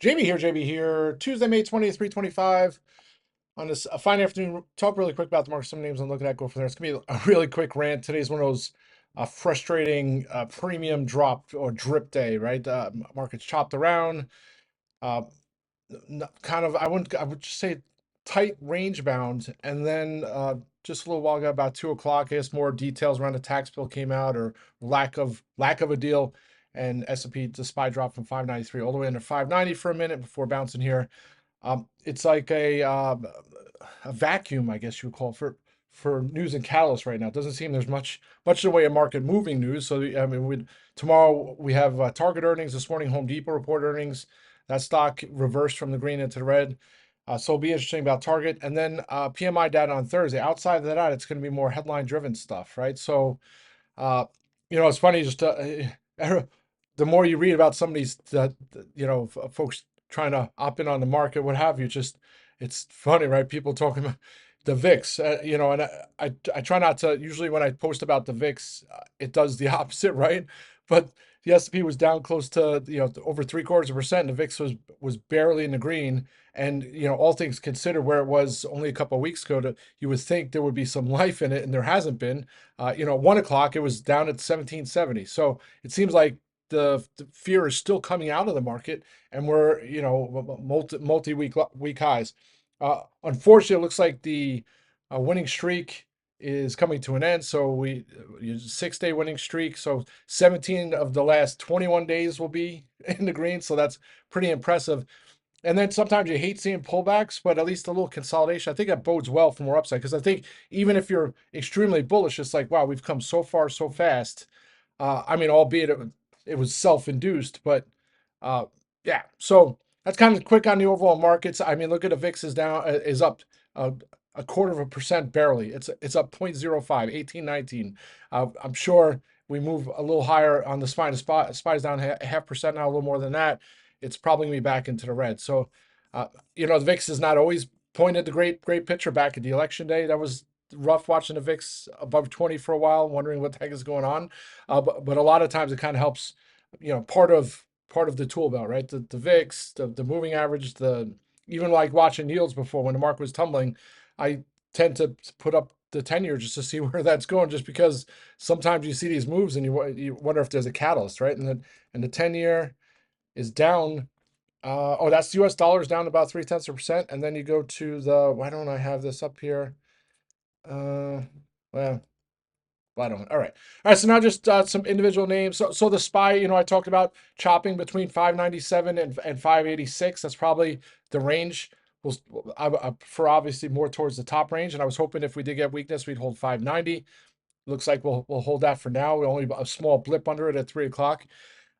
JB here. Tuesday, May 20th, 325. On this a fine afternoon, talk really quick about the market. Some names I'm looking at, go from there. It's going to be a really quick rant. Today's one of those frustrating premium drop or drip day, right? Market's chopped around. Uh, Kind of, I would just say tight range bound. And then just a little while ago, about 2 o'clock, I guess more details around the tax bill came out or lack of a deal. And S&P, the SPY dropped from 593 all the way under 590 for a minute before bouncing here. It's like a vacuum, I guess you would call it, for news and catalyst right now. It doesn't seem there's much in the way of market moving news. So I mean, tomorrow we have Target earnings. This morning, Home Depot report earnings. That stock reversed from the green into the red. So it'll be interesting about Target. And then PMI data on Thursday. Outside of that, it's going to be more headline driven stuff, right? So uh, it's funny just the more you read about some of these folks trying to opt in on the market, what have you, just it's funny, right? People talking about the VIX, and I try not to. Usually when I post about the VIX, it does the opposite, right? But the S&P was down close to over 0.75%. The VIX was barely in the green, and all things considered, where it was only a couple of weeks ago, you would think there would be some life in it, and there hasn't been. 1 o'clock, it was down at 1770. So it seems like the fear is still coming out of the market, and we're multi week highs. Unfortunately, it looks like the winning streak is coming to an end. So 6 day winning streak. So 17 of the last 21 days will be in the green. So that's pretty impressive. And then sometimes you hate seeing pullbacks, but at least a little consolidation. I think that bodes well for more upside because I think even if you're extremely bullish, it's like, wow, we've come so far so fast. I mean, albeit it was self-induced, but uh, yeah. So that's kind of quick on the overall markets. I mean, look at the VIX is up uh, 0.25% barely. It's up 0.05, 1819. I'm sure we move a little higher on the SPY. The SPY's down half percent now, a little more than that. It's probably gonna be back into the red. So, the VIX is not always pointed the great picture back at the election day. That was rough watching the VIX above 20 for a while, wondering what the heck is going on. But a lot of times it kind of helps, part of the tool belt, right? The VIX, the moving average, the even like watching yields before when the market was tumbling, I tend to put up the 10-year just to see where that's going, just because sometimes you see these moves and you wonder if there's a catalyst, right? And the 10-year is down. That's US dollars down about 0.3%. And then you go to why don't I have this up here? Well, I don't. All right. All right. So now just some individual names. So the SPY, I talked about chopping between 597 and 586. That's probably the range. I prefer obviously more towards the top range. And I was hoping if we did get weakness, we'd hold 590. Looks like we'll hold that for now. We're only a small blip under it at 3 o'clock.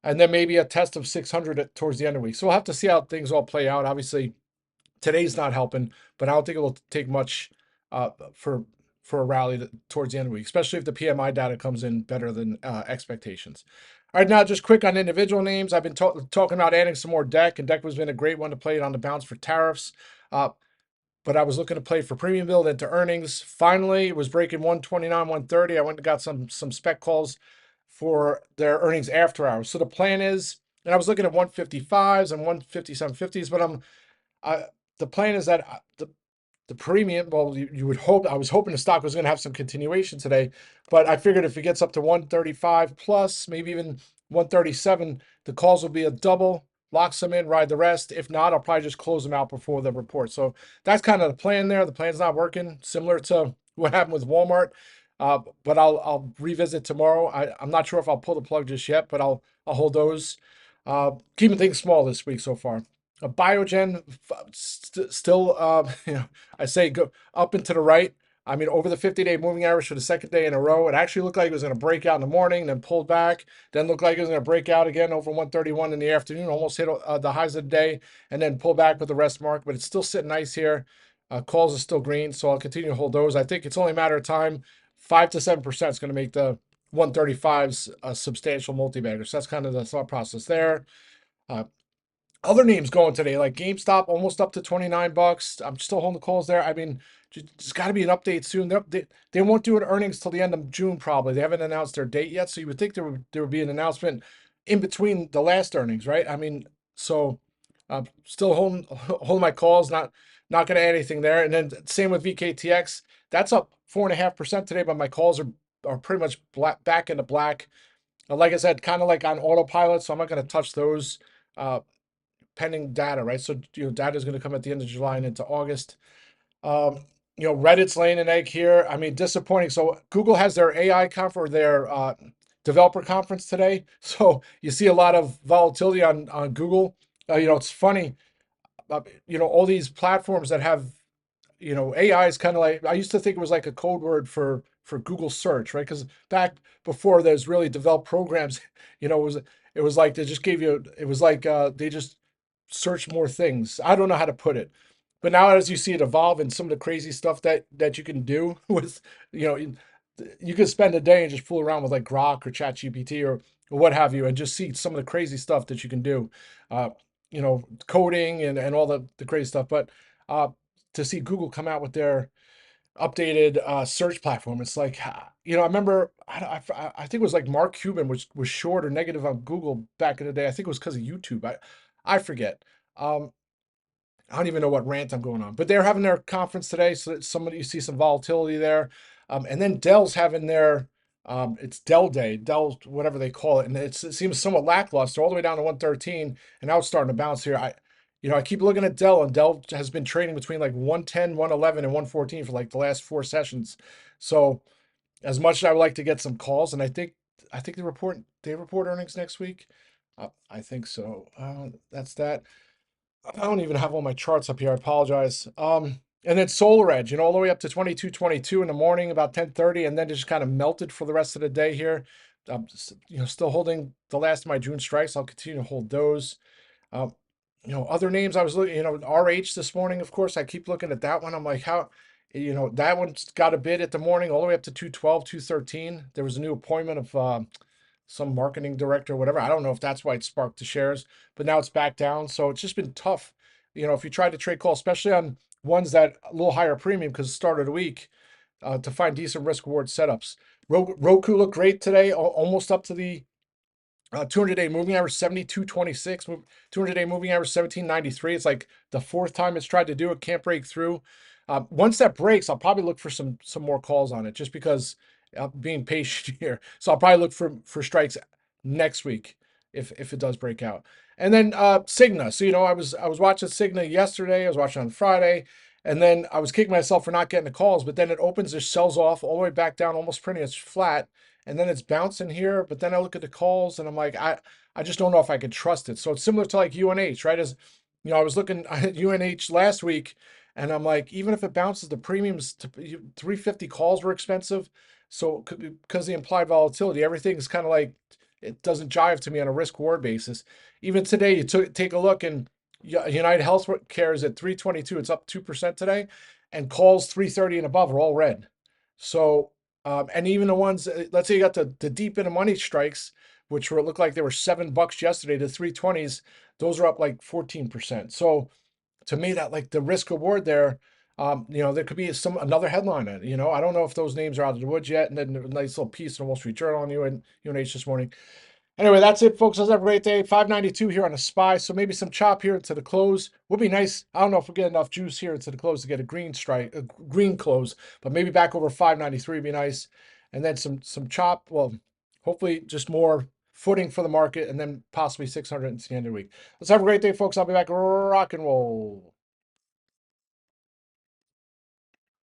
And then maybe a test of 600 towards the end of the week. So we'll have to see how things all play out. Obviously, today's not helping, but I don't think it will take much uh, for a rally towards the end of the week, especially if the PMI data comes in better than expectations. All right, now just quick on individual names. I've been talking about adding some more deck, and deck has been a great one to play it on the bounce for tariffs. Uh, but I was looking to play for premium build into earnings. Finally, it was breaking 129, 130. I went and got some spec calls for their earnings after hours. So the plan is, and I was looking at 155s and 157.50s, but I the plan is that the premium, well, you would hope, I was hoping the stock was going to have some continuation today, but I figured if it gets up to 135 plus, maybe even 137, the calls will be a double, lock some in, ride the rest. If not, I'll probably just close them out before the report. So that's kind of the plan there. The plan's not working, similar to what happened with Walmart. But I'll revisit tomorrow. I'm not sure if I'll pull the plug just yet, but I'll hold those. Keeping things small this week so far. Biogen still, I say go up and to the right. I mean, over the 50-day moving average for the second day in a row, it actually looked like it was going to break out in the morning, then pulled back, then looked like it was going to break out again over 131 in the afternoon, almost hit the highs of the day, and then pull back with the rest mark. But it's still sitting nice here. Calls are still green, so I'll continue to hold those. I think it's only a matter of time. 5 to 7% is going to make the 135s a substantial multi-bagger. So that's kind of the thought process there. Uh, Other names going today, like GameStop, almost up to $29. I'm still holding the calls there. I mean, there's got to be an update soon. They won't do an earnings till the end of June, probably. They haven't announced their date yet, so you would think there would be an announcement in between the last earnings, right? I mean, so Still holding my calls, not going to add anything there. And then same with VKTX. That's up 4.5% today, but my calls are pretty much back into black. Like I said, kind of like on autopilot, so I'm not going to touch those uh, pending data, right? So data is going to come at the end of July and into August. Um, Reddit's laying an egg here. I mean, disappointing. So Google has their AI conference or their developer conference today. So you see a lot of volatility on Google. It's funny. All these platforms that have AI is kind of like, I used to think it was like a code word for Google search, right? Because back before there's really developed programs, it was like they just gave you, it was like they just search more things. I don't know how to put it, but now as you see it evolve and some of the crazy stuff that you can do with, you know, you could spend a day and just fool around with like Grok or ChatGPT or what have you, and just see some of the crazy stuff that you can do, uh, coding and all the crazy stuff. But uh, to see Google come out with their updated search platform, it's like, I remember, I think it was like Mark Cuban was short or negative on Google back in the day. I think it was because of YouTube. I forget. Um, I don't even know what rant I'm going on, but they're having their conference today. So somebody, you see some volatility there. And then Dell's having their, it's Dell Day, Dell, whatever they call it. And it seems somewhat lackluster all the way down to 113. And now it's starting to bounce here. I keep looking at Dell, and Dell has been trading between like 110, 111, and 114 for like the last four sessions. So as much as I would like to get some calls, and I think they report earnings next week. I think so. That's that. I don't even have all my charts up here. I apologize. And then Solar Edge, all the way up to 22.22 in the morning, about 10:30, and then just kind of melted for the rest of the day here. Still holding the last of my June strikes. I'll continue to hold those. Um, other names I was looking, RH this morning, of course, I keep looking at that one. I'm like, how, that one's got a bid at the morning all the way up to 212, 213. There was a new appointment of some marketing director or whatever. I don't know if that's why it sparked the shares, but now it's back down. So it's just been tough. If you try to trade call, especially on ones that a little higher premium because it started a week, to find decent risk reward setups. Roku looked great today, almost up to the 200-day moving average 72.26, 200-day moving average 17.93. It's like the fourth time it's tried to do it, can't break through. Once that breaks, I'll probably look for some more calls on it, just because I'm being patient here. So I'll probably look for strikes next week if it does break out. And then Cigna. So I was watching Cigna yesterday. I was watching on Friday, and then I was kicking myself for not getting the calls. But then it opens, it sells off all the way back down, almost printing it's flat, and then it's bouncing here. But then I look at the calls, and I'm like, I just don't know if I can trust it. So it's similar to like UNH, right? As I was looking at UNH last week, and I'm like, even if it bounces, the premiums to 350 calls were expensive. So because the implied volatility, everything is kind of like, it doesn't jive to me on a risk reward basis. Even today, you take a look, and United Healthcare is at 322. It's up 2% today, and calls 330 and above are all red. So, and even the ones, let's say you got the deep into money strikes, which looked like they were $7 yesterday, the 320s, those are up like 14%. So to me, that like the risk reward there, there could be another headline in it. I don't know if those names are out of the woods yet. And then a nice little piece in the Wall Street Journal on UNH this morning. Anyway, that's it, folks. Let's have a great day. 592 here on a SPY. So maybe some chop here into the close would be nice. I don't know if we get enough juice here into the close to get a green close, but maybe back over 593 would be nice. And then some chop. Well, hopefully just more footing for the market, and then possibly 600 at the end of the week. Let's have a great day, folks. I'll be back. Rock and roll.